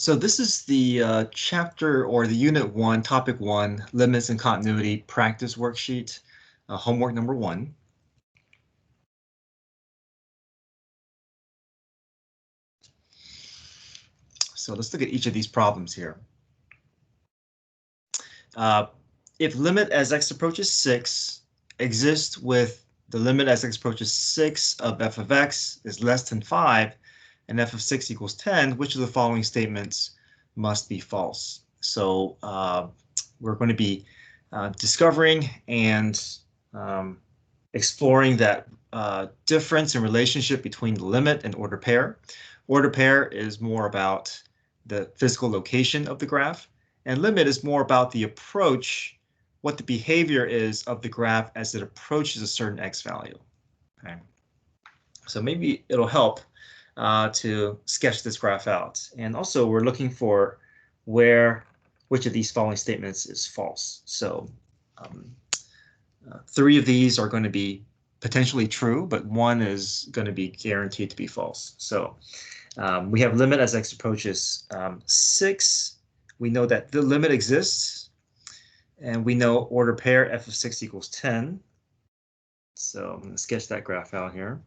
So this is the chapter or the unit 1, topic 1, limits and continuity practice worksheet, homework number 1. So let's look at each of these problems here. If limit as x approaches 6 exists with the limit as x approaches 6 of f of x is less than 5 and f of 6 equals 10, which of the following statements must be false? So we're going to be discovering and exploring that difference in relationship between the limit and order pair. Order pair is more about the physical location of the graph, and limit is more about the approach, what the behavior is of the graph as it approaches a certain x value. Okay, so maybe it'll help to sketch this graph out. And also we're looking for which of these following statements is false. So 3 of these are going to be potentially true, but 1 is going to be guaranteed to be false. So we have limit as x approaches 6. We know that the limit exists, and we know order pair f of 6 equals 10. So I'm going to sketch that graph out here.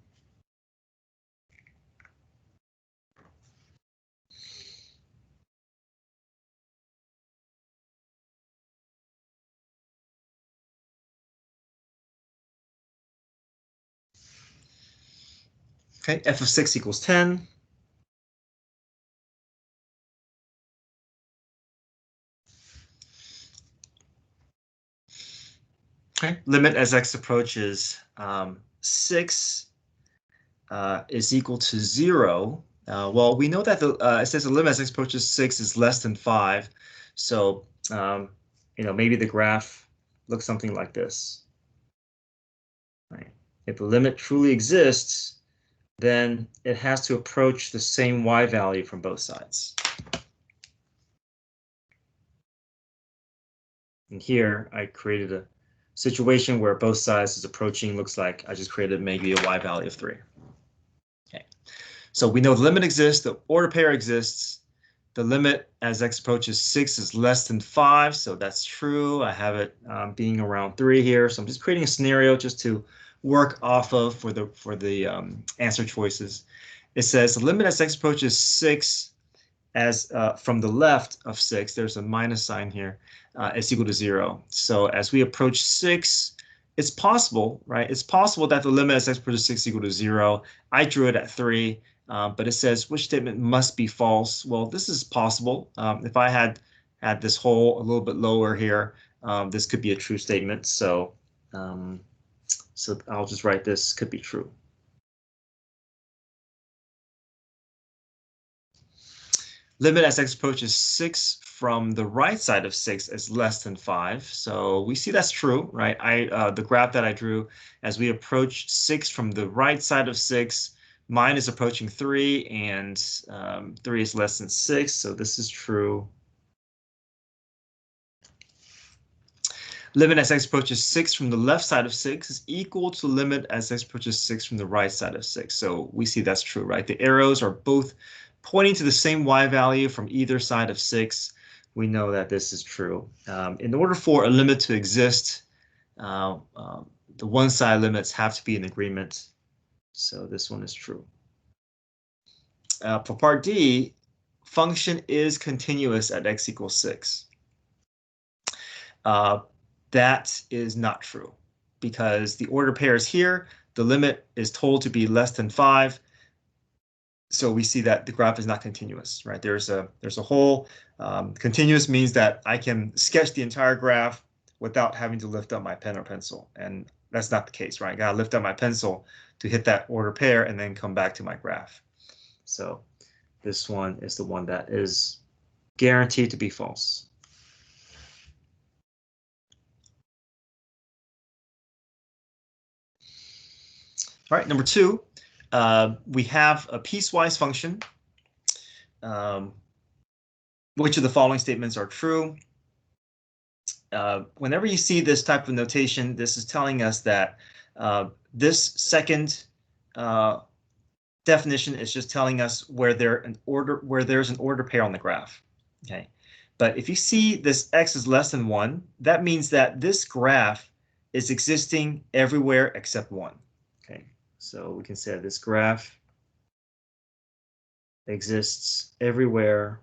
Okay, f of 6 equals 10. Okay, limit as x approaches 6 is equal to 0. Well, we know that it says the limit as x approaches 6 is less than 5. So, maybe the graph looks something like this. Right. If the limit truly exists, then it has to approach the same y value from both sides. And here I created a situation where both sides is approaching, looks like I just created maybe a y value of 3. Okay, so we know the limit exists, the order pair exists, the limit as x approaches 6 is less than 5, so that's true. I have it being around 3 here, so I'm just creating a scenario just to work off of for the answer choices. It says the limit as x approaches 6 as from the left of 6, there's a minus sign here, is equal to 0. So as we approach 6, it's possible, right? It's possible that the limit as x approaches 6 is equal to 0. I drew it at 3, but it says which statement must be false. Well, this is possible. If I had this hole a little bit lower here, this could be a true statement. So, so I'll just write this could be true. Limit as x approaches 6 from the right side of 6 is less than 5. So we see that's true, right? The graph that I drew, as we approach 6 from the right side of 6, mine is approaching 3, and 3 is less than 6. So this is true. Limit as x approaches 6 from the left side of 6 is equal to limit as x approaches 6 from the right side of 6. So we see that's true, right? The arrows are both pointing to the same y value from either side of 6. We know that this is true. In order for a limit to exist, the one-side limits have to be in agreement. So this one is true. For part D, function is continuous at x equals 6. That is not true because the order pair is here. The limit is told to be less than 5. So we see that the graph is not continuous, right? There's a hole. Continuous means that I can sketch the entire graph without having to lift up my pen or pencil. And that's not the case, right? I gotta lift up my pencil to hit that order pair and then come back to my graph. So this one is the one that is guaranteed to be false. All right, number 2. We have a piecewise function. Which of the following statements are true? Whenever you see this type of notation, this is telling us that this second definition is just telling us where there's an order pair on the graph. Okay, but if you see this x is less than 1, that means that this graph is existing everywhere except 1. Okay, so we can say this graph exists everywhere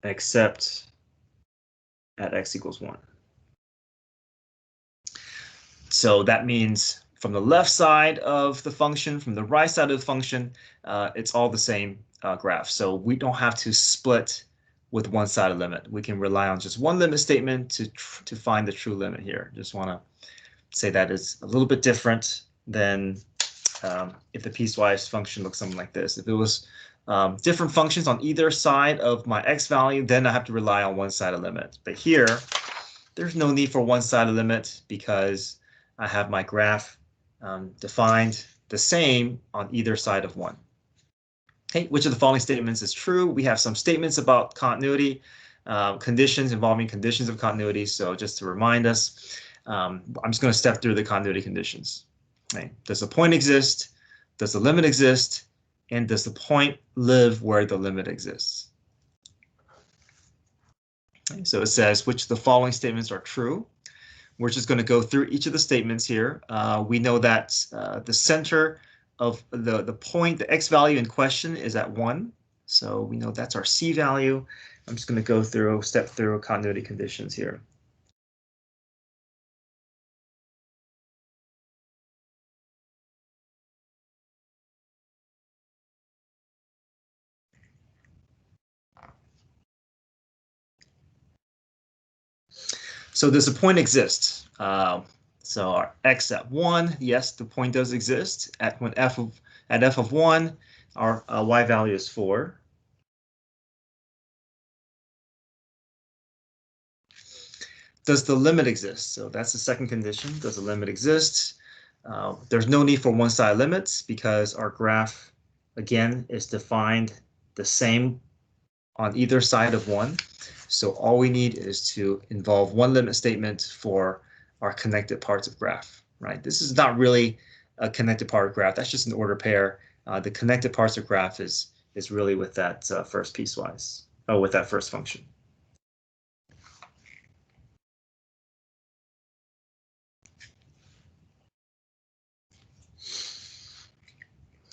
except at x equals 1. So that means from the left side of the function, from the right side of the function, it's all the same graph. So we don't have to split with one-sided limit. We can rely on just one limit statement to find the true limit here. Just want to say that is a little bit different than if the piecewise function looks something like this. If it was different functions on either side of my x value, then I have to rely on one-sided limit. But here, there's no need for one-sided limit because I have my graph defined the same on either side of 1. Okay, which of the following statements is true? We have some statements about continuity, conditions involving conditions of continuity. So just to remind us, I'm just going to step through the continuity conditions. Okay. Does the point exist? Does the limit exist? And does the point live where the limit exists? Okay, so it says which of the following statements are true. We're just going to go through each of the statements here. We know that the center of the point, the x value in question is at 1. So we know that's our c value. I'm just going to go through, step through continuity conditions here. So does the point exist? So our x at 1, yes, the point does exist. At f of 1, our y value is 4. Does the limit exist? So that's the second condition. Does the limit exist? There's no need for one-sided limits because our graph, again, is defined the same on either side of 1. So all we need is to involve one limit statement for our connected parts of graph, right? This is not really a connected part of graph. That's just an order pair. The connected parts of graph is really with that first piecewise, with that first function.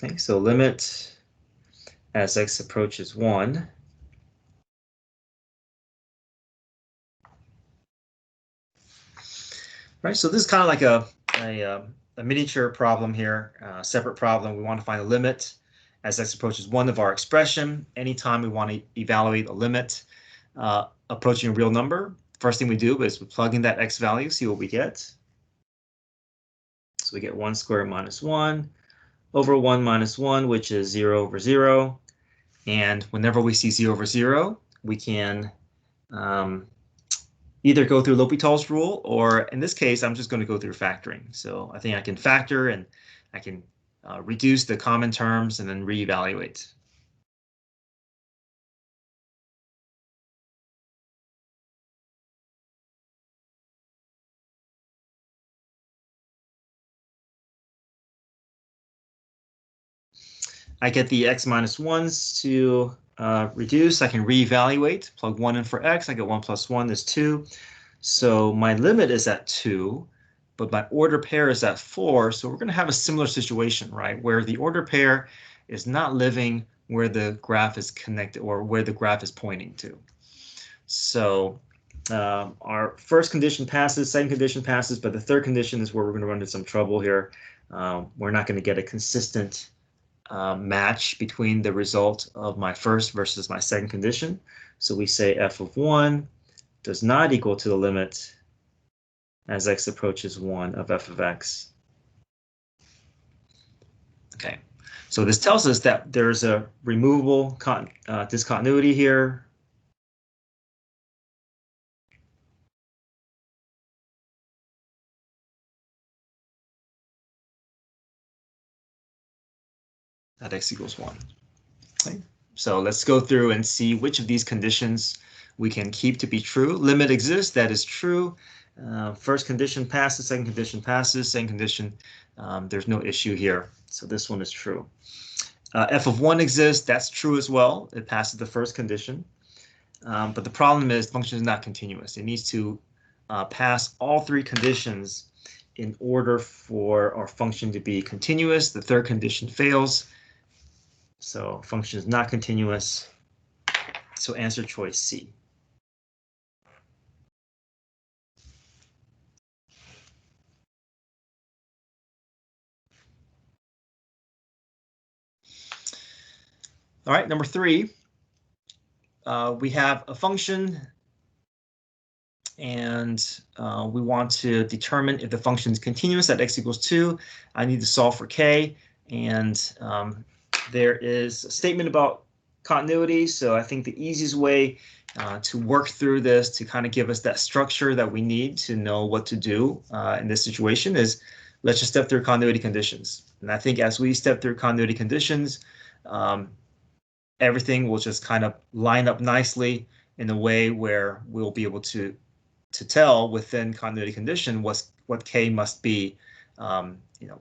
Okay, so limit as x approaches 1. Right, so this is kind of like a miniature problem here, separate problem. We want to find a limit as x approaches 1 of our expression. Anytime we want to evaluate a limit approaching a real number, first thing we do is we plug in that x value, see what we get. So we get 1 squared minus 1 over 1 minus 1, which is 0 over 0. And whenever we see 0 over 0, we can either go through L'Hopital's rule, or in this case, I'm just going to go through factoring. So I think I can factor and I can reduce the common terms and then reevaluate. I get the x minus 1s to reduce. I can reevaluate, plug 1 in for x. I get 1 plus 1 is 2. So my limit is at 2, but my order pair is at 4. So we're going to have a similar situation, right, where the order pair is not living where the graph is connected or where the graph is pointing to. So our first condition passes, second condition passes, but the third condition is where we're going to run into some trouble here. We're not going to get a consistent match between the result of my first versus my second condition. So we say f of 1 does not equal to the limit as x approaches 1 of f of x. Okay, so this tells us that there's a removable discontinuity here. At x equals 1. Okay. So let's go through and see which of these conditions we can keep to be true. Limit exists, that is true. First condition passes, second condition passes, second condition, there's no issue here. So this one is true. F of 1 exists, that's true as well. It passes the first condition. But the problem is the function is not continuous. It needs to pass all three conditions in order for our function to be continuous. The third condition fails. So function is not continuous. So answer choice C. All right, number 3. We have a function and we want to determine if the function is continuous at x equals 2. I need to solve for k, and there is a statement about continuity. So I think the easiest way to work through this to kind of give us that structure that we need to know what to do in this situation is let's just step through continuity conditions. And I think as we step through continuity conditions, everything will just kind of line up nicely in a way where we'll be able to tell within continuity condition what k must be,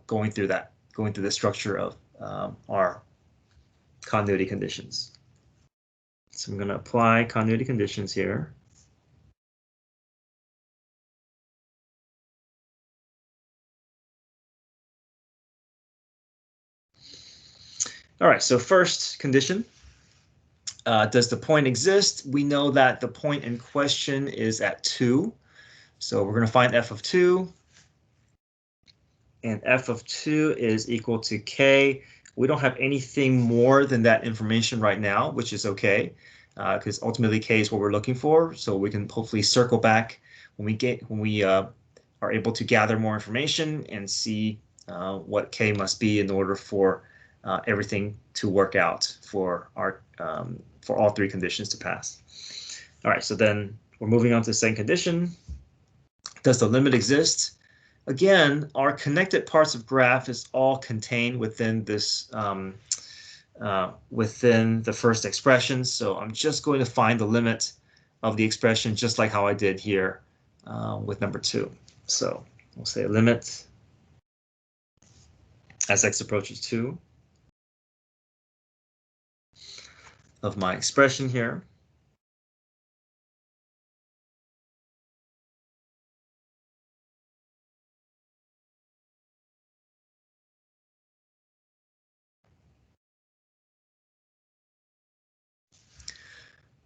going through the structure of our continuity conditions. So I'm going to apply continuity conditions here. All right, so first condition, does the point exist? We know that the point in question is at 2. So we're going to find f of 2. And f of 2 is equal to k. We don't have anything more than that information right now, which is okay, because ultimately k is what we're looking for. So we can hopefully circle back when we are able to gather more information and see what k must be in order for everything to work out for all three conditions to pass. All right, so then we're moving on to the second condition. Does the limit exist? Again, our connected parts of graph is all contained within this within the first expression. So I'm just going to find the limit of the expression just like how I did here with number 2. So we'll say limit as x approaches 2 of my expression here.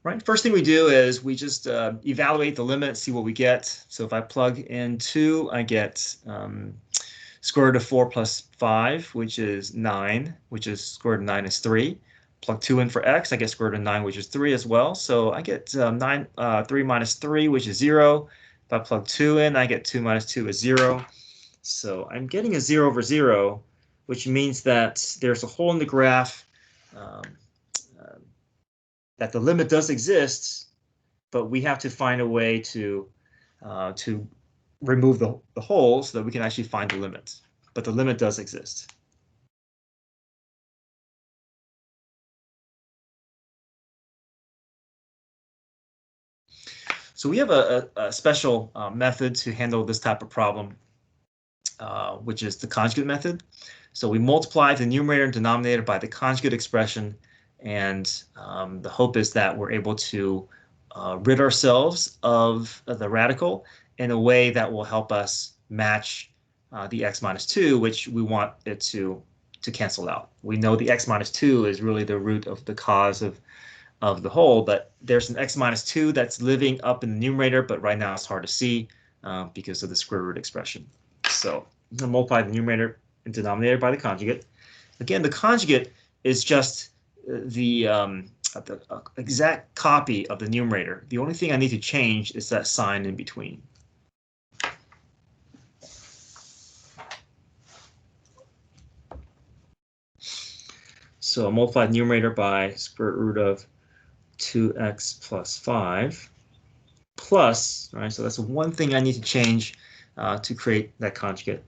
Right, first thing we do is we just evaluate the limit, see what we get. So if I plug in 2, I get square root of 4 plus 5, which is 9, which is square root of 9 is 3. Plug 2 in for x, I get square root of 9, which is 3 as well. So I get 3 minus 3, which is 0. If I plug 2 in, I get 2 minus 2 is 0. So I'm getting a 0 over 0, which means that there's a hole in the graph, that the limit does exist, but we have to find a way to remove the hole so that we can actually find the limit. But the limit does exist. So we have a special method to handle this type of problem, which is the conjugate method. So we multiply the numerator and denominator by the conjugate expression, and the hope is that we're able to rid ourselves of the radical in a way that will help us match the x minus 2, which we want it to cancel out. We know the x minus 2 is really the root of the cause of the whole, but there's an x minus 2 that's living up in the numerator, but right now it's hard to see because of the square root expression. So I'm going to multiply the numerator and denominator by the conjugate. Again, the conjugate is just the exact copy of the numerator. The only thing I need to change is that sign in between. So I'll multiply the numerator by square root of 2x plus 5 plus, right? So that's the one thing I need to change to create that conjugate.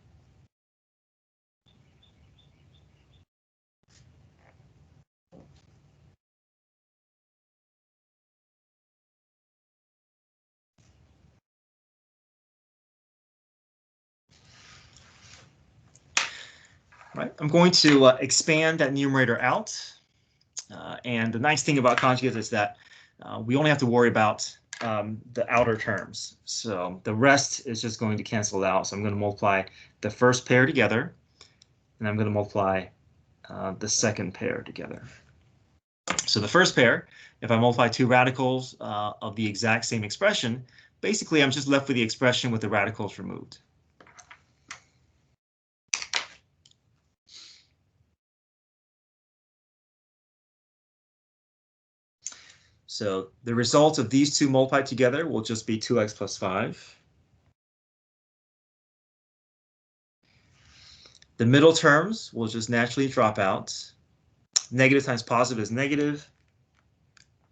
Right, I'm going to expand that numerator out. And the nice thing about conjugates is that we only have to worry about the outer terms. So the rest is just going to cancel out. So I'm going to multiply the first pair together, and I'm going to multiply the second pair together. So the first pair, if I multiply two radicals of the exact same expression, basically I'm just left with the expression with the radicals removed. So the result of these two multiplied together will just be 2x plus 5. The middle terms will just naturally drop out. Negative times positive is negative.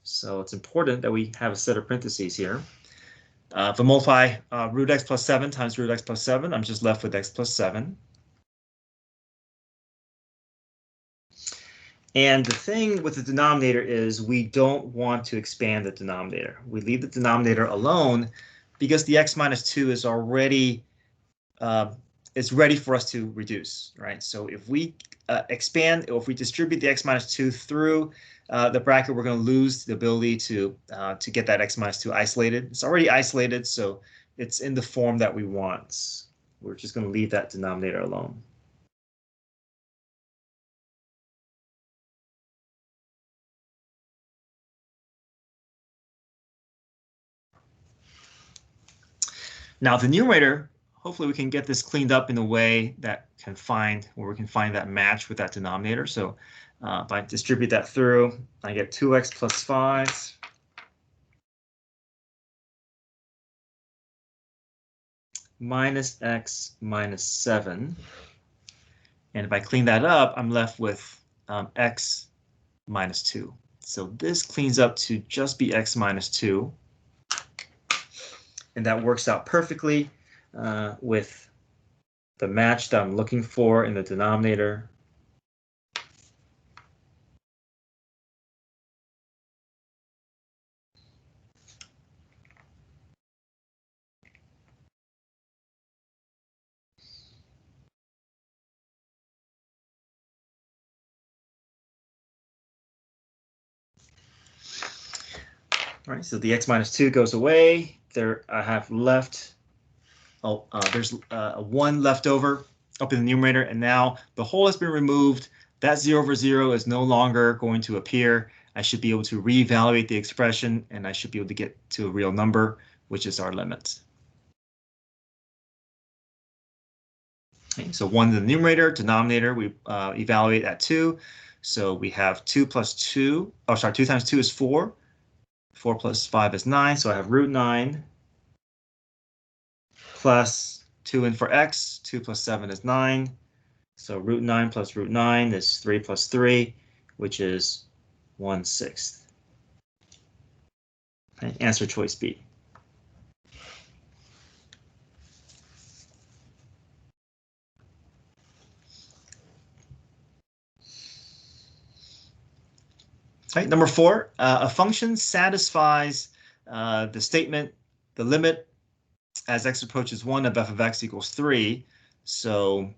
So it's important that we have a set of parentheses here. If I multiply root x plus 7 times root x plus 7, I'm just left with x plus 7. And the thing with the denominator is we don't want to expand the denominator. We leave the denominator alone because the x minus 2 is already it's ready for us to reduce, right? So if we expand, or if we distribute the x minus 2 through the bracket, we're going to lose the ability to get that x minus 2 isolated. It's already isolated, so it's in the form that we want. We're just going to leave that denominator alone. Now the numerator, hopefully we can get this cleaned up in a way that can find where we can find that match with that denominator. So if I distribute that through, I get 2x plus 5 minus x minus 7. And if I clean that up, I'm left with x minus 2. So this cleans up to just be x minus 2. And that works out perfectly with the match that I'm looking for in the denominator. All right, so the x minus 2 goes away. There I have left, there's a 1 left over up in the numerator, and now the whole has been removed. That 0 over 0 is no longer going to appear. I should be able to reevaluate the expression, and I should be able to get to a real number, which is our limit. Okay, so 1 in the numerator, denominator, we evaluate at 2. So we have 2 plus 2, oh sorry, 2 times 2 is 4. 4 plus 5 is 9, so I have root 9 plus 2 in for x. 2 plus 7 is 9. So root 9 plus root 9 is 3 plus 3, which is 1/6. Okay, answer choice B. Right, number 4, a function satisfies the statement, the limit as x approaches 1 of f of x equals 3. So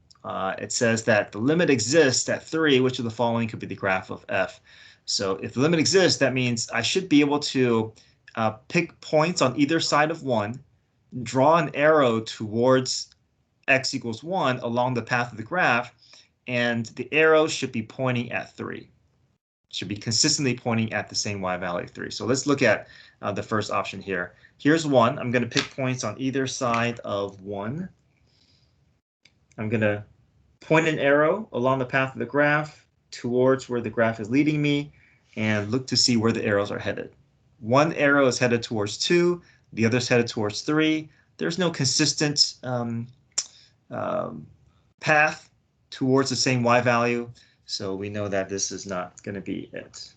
it says that the limit exists at 3, which of the following could be the graph of f. So if the limit exists, that means I should be able to pick points on either side of 1, draw an arrow towards x equals 1 along the path of the graph, and the arrow should be pointing at 3. Should be consistently pointing at the same y value of 3. So let's look at the first option here. Here's 1. I'm going to pick points on either side of 1. I'm going to point an arrow along the path of the graph towards where the graph is leading me and look to see where the arrows are headed. One arrow is headed towards 2, the other is headed towards 3. There's no consistent path towards the same y value. So we know that this is not going to be it.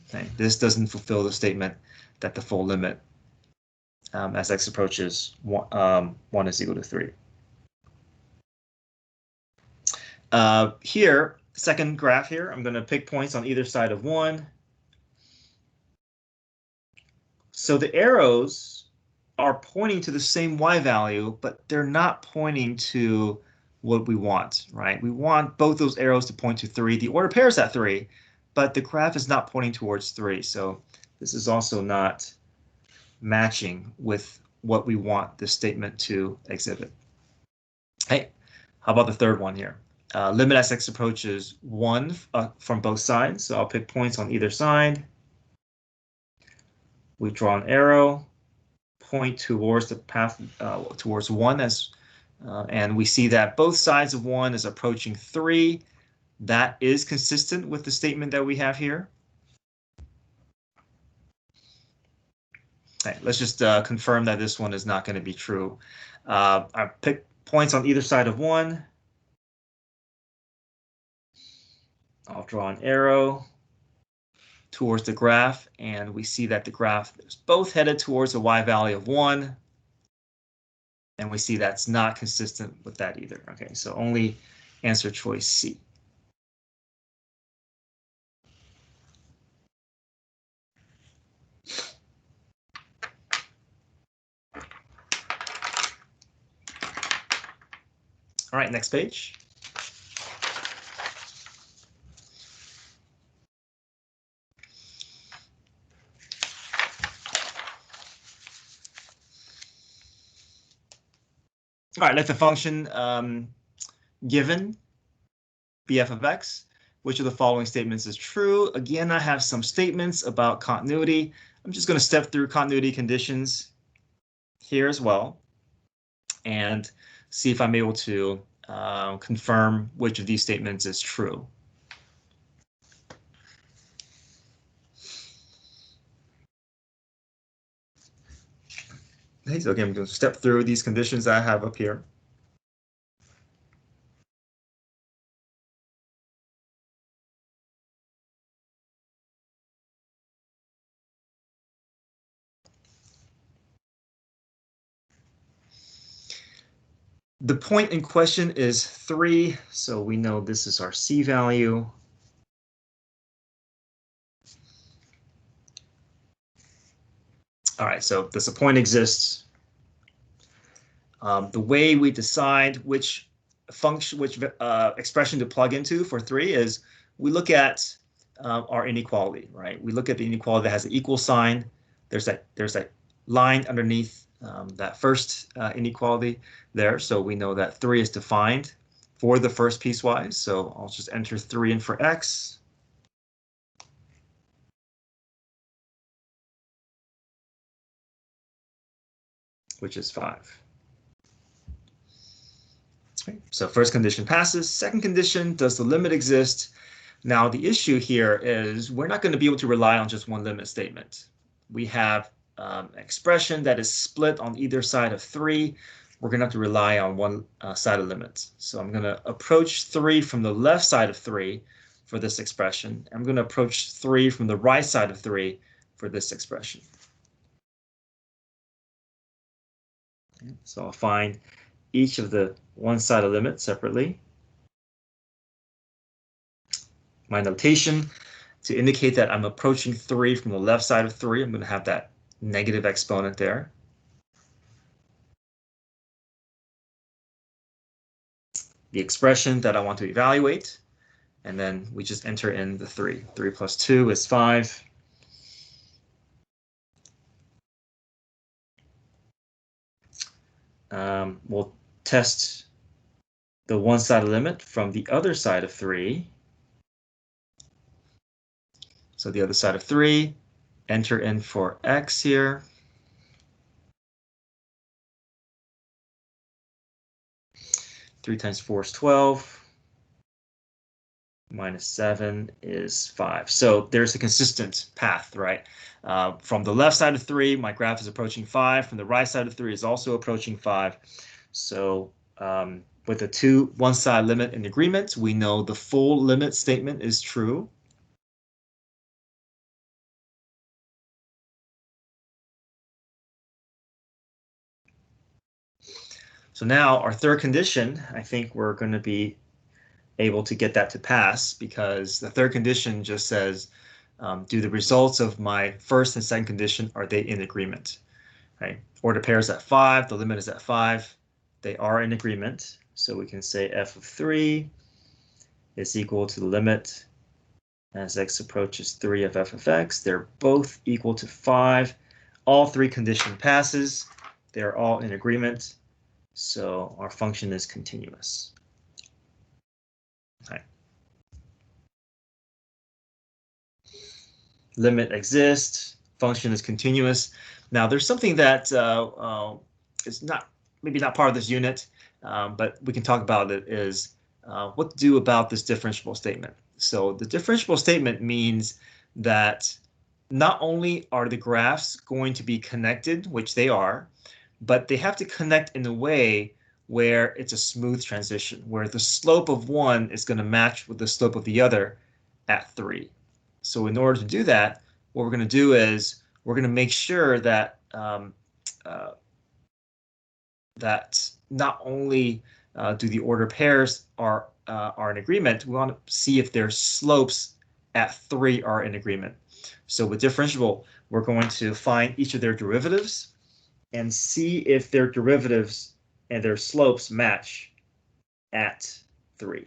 Okay. This doesn't fulfill the statement that the full limit as x approaches 1 is equal to 3. Here, second graph here, I'm going to pick points on either side of 1. So the arrows are pointing to the same y value, but they're not pointing to what we want, right? We want both those arrows to point to 3. The order pair is at 3, but the graph is not pointing towards 3. So this is also not matching with what we want this statement to exhibit. Hey, how about the third one here? Limit as x approaches 1 from both sides. So I'll pick points on either side. We draw an arrow, point towards the path towards 1 and we see that both sides of 1 is approaching 3. That is consistent with the statement that we have here. Okay, let's just confirm that this one is not going to be true. I pick points on either side of 1. I'll draw an arrow towards the graph, and we see that the graph is both headed towards a y value of 1. And we see that's not consistent with that either. Okay, so only answer choice C. All right, next page. All right, let the function given bf of x, which of the following statements is true? Again, I have some statements about continuity. I'm just going to step through continuity conditions here as well and see if I'm able to confirm which of these statements is true. Okay, so again, I'm going to step through these conditions that I have up here. The point in question is 3, so we know this is our C value. All right, so does a point exist? The way we decide which function, which expression to plug into for 3 is we look at our inequality, right? We look at the inequality that has an equal sign. There's that line underneath that first inequality there, so we know that 3 is defined for the first piecewise. So I'll just enter 3 in for x. Which is 5. Okay, so first condition passes. Second condition, does the limit exist? Now the issue here is we're not going to be able to rely on just one limit statement. We have an expression that is split on either side of 3. We're going to have to rely on one side of limits. So I'm going to approach 3 from the left side of 3 for this expression. I'm going to approach 3 from the right side of 3 for this expression. So I'll find each of the one-sided limits separately. My notation to indicate that I'm approaching 3 from the left side of 3, I'm going to have that negative exponent there. The expression that I want to evaluate, and then we just enter in the 3. 3 plus 2 is 5. We'll test the one-sided limit from the other side of 3. So the other side of 3, enter in for x here. Three times 4 is 12. Minus 7 is 5. So there's a consistent path, right? From the left side of 3, my graph is approaching 5. From the right side of 3 is also approaching 5. So with the one-side limit in agreement, we know the full limit statement is true. So now our third condition, I think we're going to be able to get that to pass, because the third condition just says, do the results of my first and second condition, are they in agreement? Right? Order pair is at 5, the limit is at 5. They are in agreement. So we can say f of 3 is equal to the limit as x approaches 3 of f of x. They're both equal to 5. All three condition passes. They're all in agreement. So our function is continuous. Okay. Limit exists. Function is continuous. Now there's something that is maybe not part of this unit, but we can talk about it, is what to do about this differentiable statement. So the differentiable statement means that not only are the graphs going to be connected, which they are, but they have to connect in a way where it's a smooth transition, where the slope of one is going to match with the slope of the other at 3. So in order to do that, what we're going to do is we're going to make sure that that not only do the order pairs are in agreement, we want to see if their slopes at 3 are in agreement. So with differentiable, we're going to find each of their derivatives and see if their derivatives and their slopes match at 3.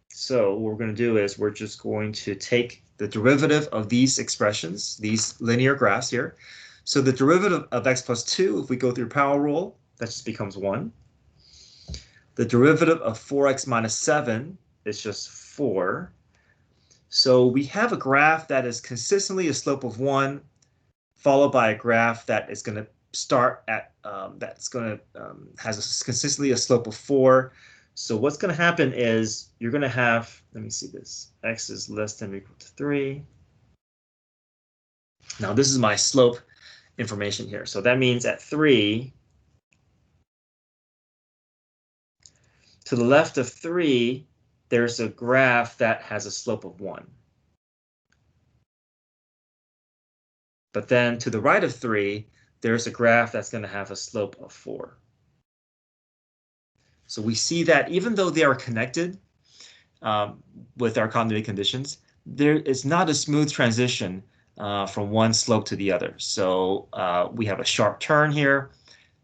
So what we're going to do is we're just going to take the derivative of these expressions, these linear graphs here. So the derivative of x plus 2, if we go through power rule, that just becomes 1. The derivative of 4x minus 7 is just 4. So we have a graph that is consistently a slope of 1, followed by a graph that is going to start at, has consistently a slope of 4. So what's going to happen is you're going to have, let me see this, x is less than or equal to 3. Now this is my slope information here. So that means at 3, to the left of 3, there's a graph that has a slope of 1. But then to the right of 3, there's a graph that's going to have a slope of 4. So we see that even though they are connected with our continuity conditions, there is not a smooth transition from one slope to the other. So we have a sharp turn here.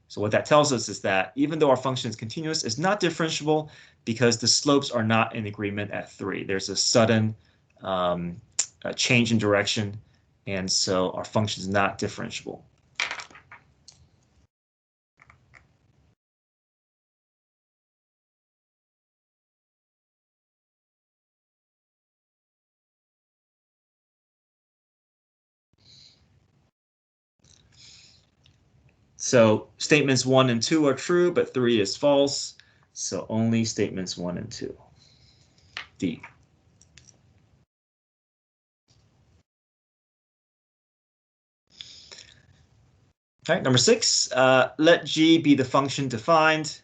So what that tells us is that even though our function is continuous, it's not differentiable because the slopes are not in agreement at 3. There's a sudden change in direction, and so our function is not differentiable. So statements 1 and 2 are true, but 3 is false. So only statements 1 and 2. D. All right, number 6, let G be the function defined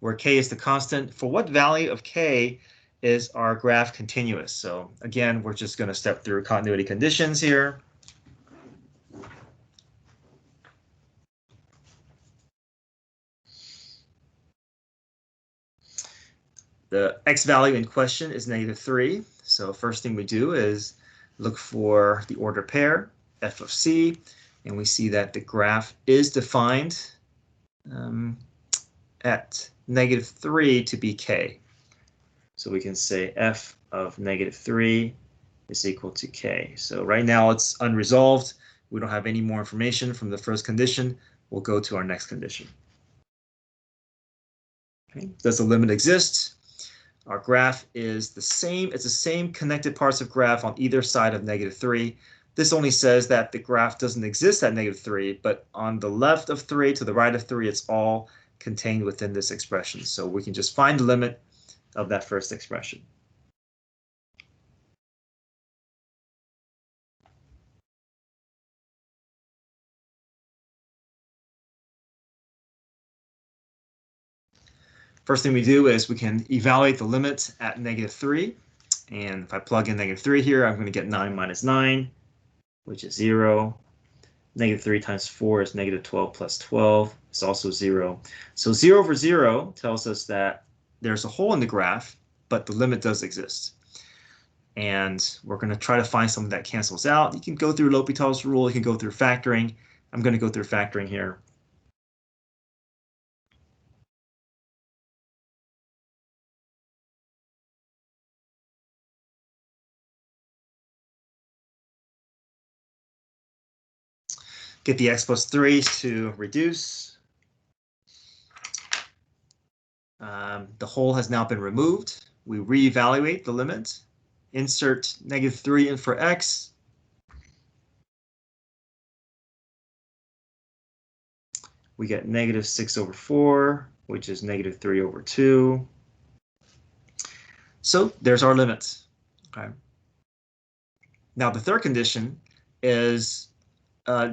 where K is the constant. For what value of K is our graph continuous? So again, we're just going to step through continuity conditions here. The x value in question is -3. So first thing we do is look for the order pair, f of c, and we see that the graph is defined at -3 to be k. So we can say f of -3 is equal to k. So right now it's unresolved. We don't have any more information from the first condition. We'll go to our next condition. Okay. Does the limit exist? Our graph is the same. It's the same connected parts of graph on either side of -3. This only says that the graph doesn't exist at -3, but on the left of 3 to the right of 3, it's all contained within this expression. So we can just find the limit of that first expression. First thing we do is we can evaluate the limit at -3. And if I plug in -3 here, I'm going to get 9 minus 9, which is 0. -3 times 4 is -12 plus 12. It's also 0. So 0 over 0 tells us that there's a hole in the graph, but the limit does exist. And we're going to try to find something that cancels out. You can go through L'Hopital's rule. You can go through factoring. I'm going to go through factoring here. Get the x plus 3s to reduce. The whole has now been removed. We reevaluate the limit. Insert -3 in for x. We get -6/4, which is -3/2. So there's our limit. Okay. Now the third condition is,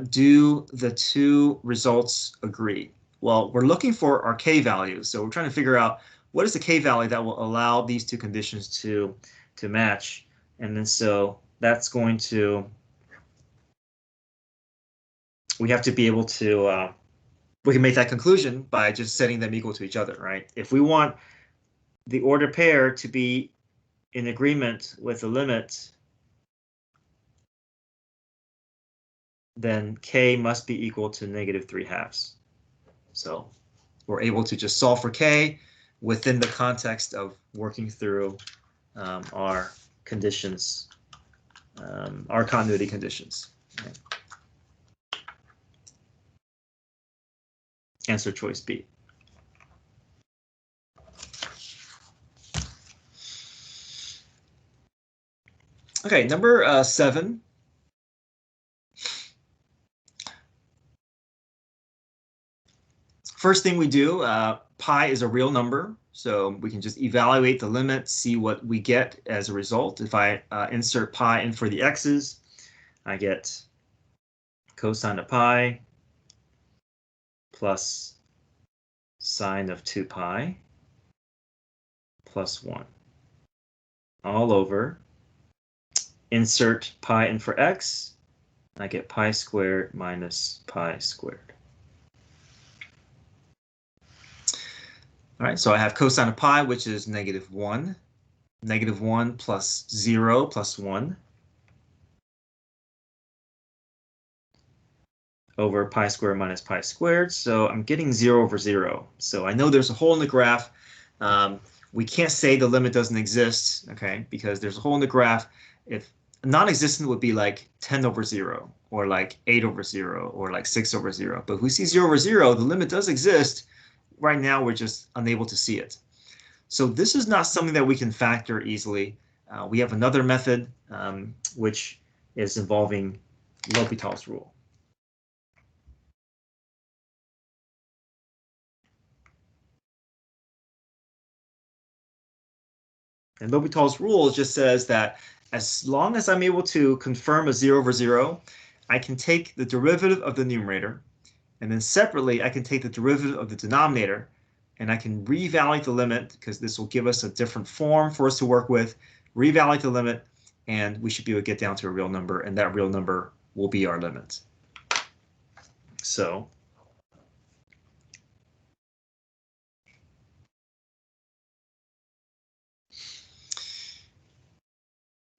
do the two results agree? Well, we're looking for our k values, so we're trying to figure out what is the k value that will allow these two conditions to match, and then so that's going to, we have to be able to, we can make that conclusion by just setting them equal to each other, right? If we want the ordered pair to be in agreement with the limit, then k must be equal to -3/2. So we're able to just solve for k within the context of working through our conditions, our continuity conditions. Okay. Answer choice B. Okay, number 7. First thing we do, pi is a real number, so we can just evaluate the limit, see what we get as a result. If I insert pi in for the x's, I get cosine of pi plus sine of 2 pi plus 1 all over. Insert pi in for x, I get pi squared minus pi squared. All right, so I have cosine of pi, which is -1. -1 plus 0 plus 1 over pi squared minus pi squared. So I'm getting 0/0. So I know there's a hole in the graph. We can't say the limit doesn't exist, okay, because there's a hole in the graph. If non-existent would be like 10/0 or like 8/0 or like 6/0. But if we see 0/0, the limit does exist. Right now, we're just unable to see it. So this is not something that we can factor easily. We have another method, which is involving L'Hopital's rule. And L'Hopital's rule just says that as long as I'm able to confirm a 0/0, I can take the derivative of the numerator, and then separately, I can take the derivative of the denominator, and I can reevaluate the limit, because this will give us a different form for us to work with, reevaluate the limit, and we should be able to get down to a real number, and that real number will be our limit. So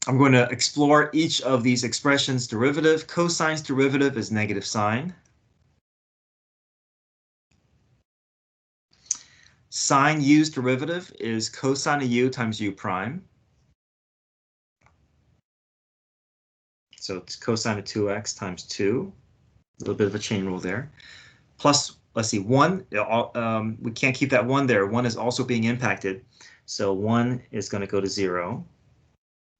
I'm going to explore each of these expressions' derivative. Cosine's derivative is negative sine. Sine u's derivative is cosine of u times u prime. So it's cosine of 2x times 2. A little bit of a chain rule there. Plus, let's see, 1. We can't keep that 1 there. 1 is also being impacted. So 1 is going to go to 0.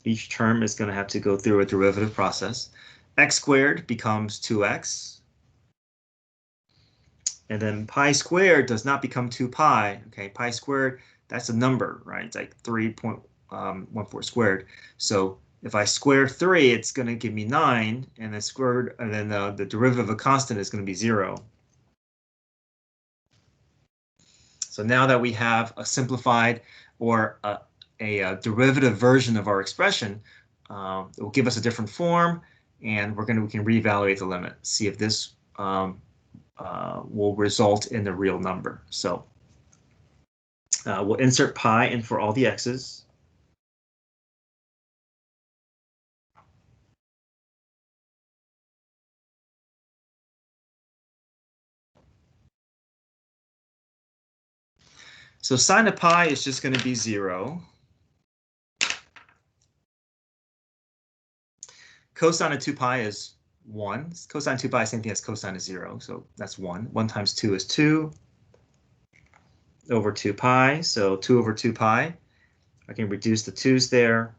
Each term is going to have to go through a derivative process. X squared becomes 2x. And then pi squared does not become 2 pi. Okay, pi squared, that's a number, right? It's like 3.14 squared. So if I square 3, it's going to give me 9, and then the derivative of a constant is going to be 0. So now that we have a simplified or a derivative version of our expression, it will give us a different form, and we can reevaluate the limit, see if this will result in a real number. So we'll insert pi in for all the x's. So sine of pi is just going to be 0. Cosine of 2 pi is 1. Cosine 2 pi, same thing as cosine of 0. So that's 1. 1 times 2 is 2 over 2 pi. So 2 over 2 pi. I can reduce the 2's there.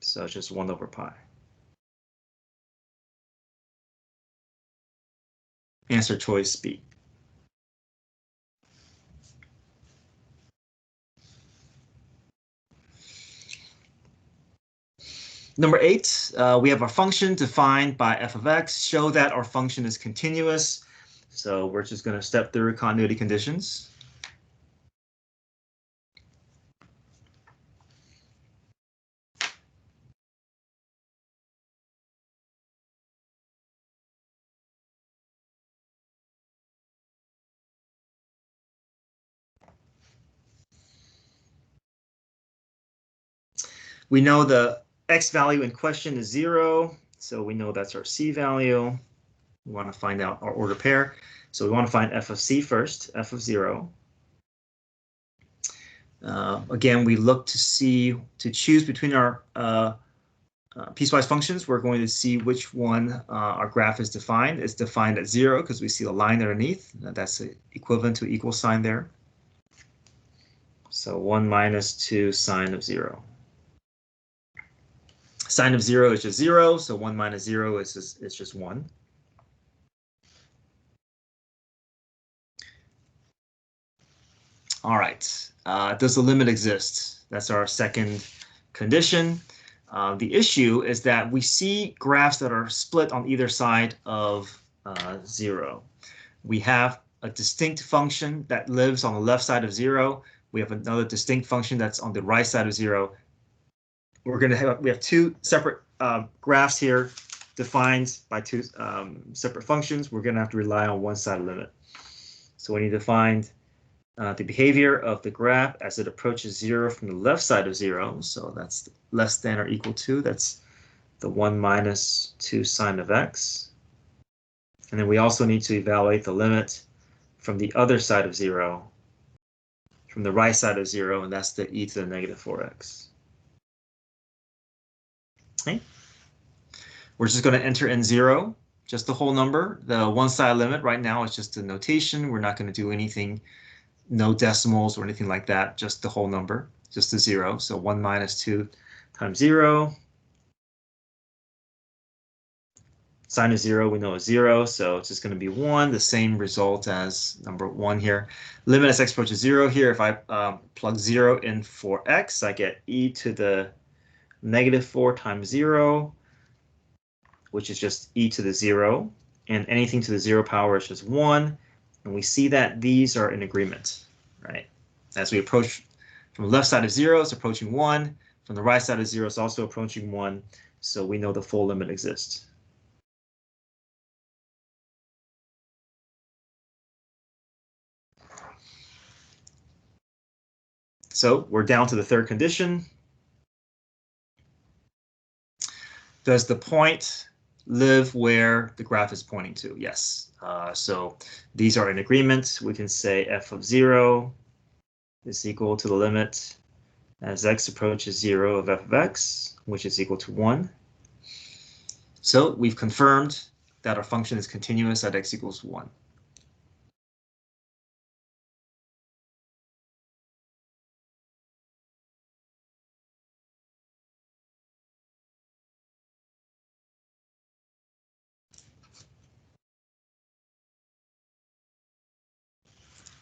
So it's just 1 over pi. Answer choice B. Number 8, we have our function defined by f of x. Show that our function is continuous. So we're just going to step through continuity conditions. We know the x value in question is 0, so we know that's our c value. We want to find out our order pair. So we want to find f of c first, f of 0. Again, we look to choose between our piecewise functions. We're going to see which one our graph is defined. It's defined at 0 because we see the line underneath. That's equivalent to equal sign there. So 1 minus 2 sine of 0. Sine of 0 is just 0, so 1 minus 0 is just 1. All right, does the limit exist? That's our second condition. The issue is that we see graphs that are split on either side of 0. We have a distinct function that lives on the left side of 0. We have another distinct function that's on the right side of 0. We have two separate graphs here defined by two separate functions. We're going to have to rely on one-side limit. So we need to find the behavior of the graph as it approaches 0 from the left side of 0. So that's less than or equal to, that's the 1 minus 2 sine of x. And then we also need to evaluate the limit from the other side of 0, from the right side of 0, and that's the e to the negative 4x. Okay. We're just going to enter in 0, just the whole number. The one-side limit right now is just a notation. We're not going to do anything, no decimals or anything like that, just the whole number, just the 0. So 1 minus 2 times 0. Sine of 0 we know is 0, so it's just going to be 1, the same result as number 1 here. Limit as x approaches 0 here. If I plug 0 in for x, I get e to the negative 4 times 0, which is just e to the 0. And anything to the 0 power is just 1. And we see that these are in agreement, right? As we approach from the left side of 0, it's approaching 1. From the right side of 0, it's also approaching 1. So we know the full limit exists. So we're down to the third condition. Does the point live where the graph is pointing to? Yes. So these are in agreement. We can say f of 0 is equal to the limit as x approaches 0 of f of x, which is equal to 1. So we've confirmed that our function is continuous at x equals 1.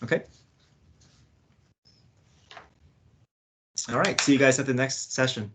Okay. All right. See you guys at the next session.